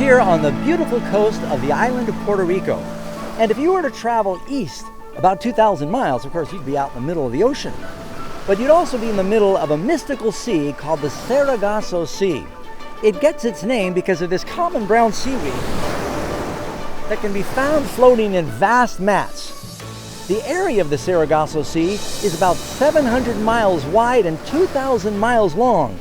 here on the beautiful coast of the island of Puerto Rico. And if you were to travel east about 2,000 miles, of course, you'd be out in the middle of the ocean. But you'd also be in the middle of a mystical sea called the Sargasso Sea. It gets its name because of this common brown seaweed that can be found floating in vast mats. The area of the Sargasso Sea is about 700 miles wide and 2,000 miles long.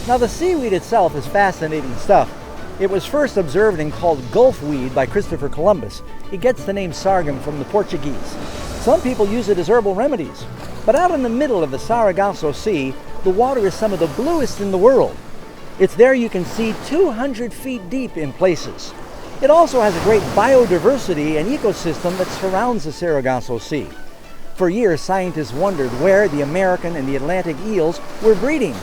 Now, the seaweed itself is fascinating stuff. It was first observed and called Gulf weed by Christopher Columbus. It gets the name sargum from the Portuguese. Some people use it as herbal remedies. But out in the middle of the Sargasso Sea, the water is some of the bluest in the world. It's there you can see 200 feet deep in places. It also has a great biodiversity and ecosystem that surrounds the Sargasso Sea. For years, scientists wondered where the American and the Atlantic eels were breeding.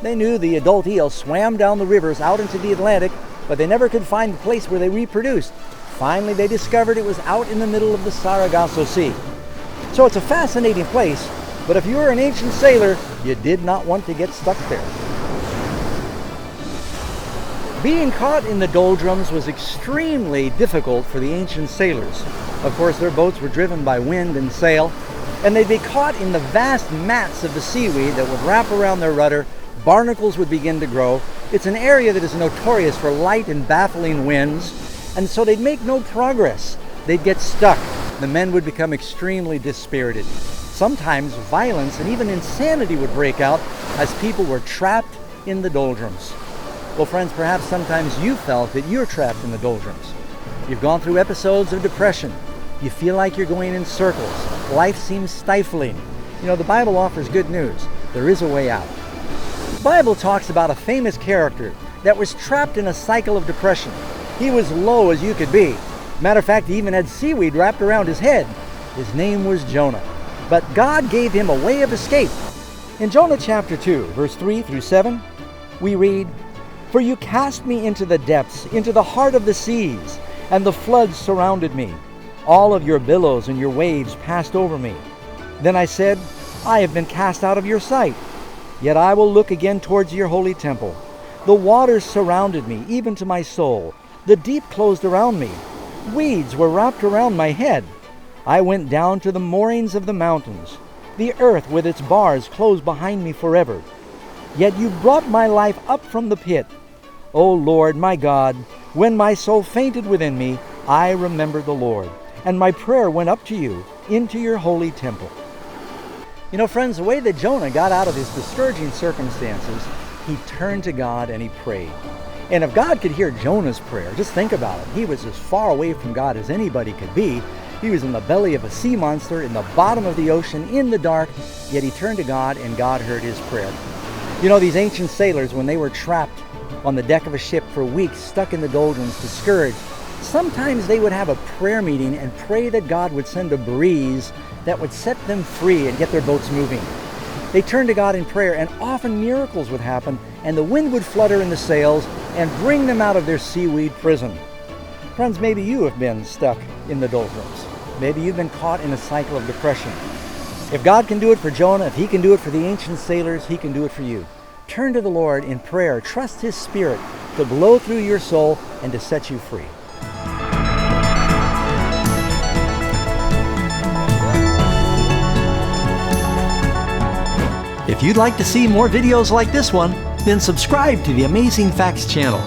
They knew the adult eels swam down the rivers out into the Atlantic, but they never could find the place where they reproduced. Finally, they discovered it was out in the middle of the Sargasso Sea. So it's a fascinating place, but if you were an ancient sailor, you did not want to get stuck there. Being caught in the doldrums was extremely difficult for the ancient sailors. Of course, their boats were driven by wind and sail, and they'd be caught in the vast mats of the seaweed that would wrap around their rudder. Barnacles would begin to grow. It's an area that is notorious for light and baffling winds, and so they'd make no progress. They'd get stuck. The men would become extremely dispirited. Sometimes violence and even insanity would break out as people were trapped in the doldrums. Well, friends, perhaps sometimes you felt that you're trapped in the doldrums. You've gone through episodes of depression. You feel like you're going in circles. Life seems stifling. You know, the Bible offers good news. There is a way out. The Bible talks about a famous character that was trapped in a cycle of depression. He was low as you could be. Matter of fact, he even had seaweed wrapped around his head. His name was Jonah. But God gave him a way of escape. In Jonah chapter 2, verse 3 through 7, we read, "For you cast me into the depths, into the heart of the seas, and the floods surrounded me. All of your billows and your waves passed over me. Then I said, I have been cast out of your sight. Yet I will look again towards your holy temple. The waters surrounded me, even to my soul. The deep closed around me. Weeds were wrapped around my head. I went down to the moorings of the mountains. The earth with its bars closed behind me forever. Yet you brought my life up from the pit. O Lord, my God, when my soul fainted within me, I remembered the Lord, and my prayer went up to you, into your holy temple." You know, friends, the way that Jonah got out of his discouraging circumstances, he turned to God and he prayed. And if God could hear Jonah's prayer, just think about it. He was as far away from God as anybody could be. He was in the belly of a sea monster, in the bottom of the ocean, in the dark, yet he turned to God and God heard his prayer. You know, these ancient sailors, when they were trapped on the deck of a ship for weeks, stuck in the doldrums, discouraged, sometimes they would have a prayer meeting and pray that God would send a breeze that would set them free and get their boats moving. They turned to God in prayer, and often miracles would happen, and the wind would flutter in the sails and bring them out of their seaweed prison. Friends, maybe you have been stuck in the doldrums. Maybe you've been caught in a cycle of depression. If God can do it for Jonah, if he can do it for the ancient sailors, he can do it for you. Turn to the Lord in prayer. Trust his Spirit to blow through your soul and to set you free. If you'd like to see more videos like this one, then subscribe to the Amazing Facts channel.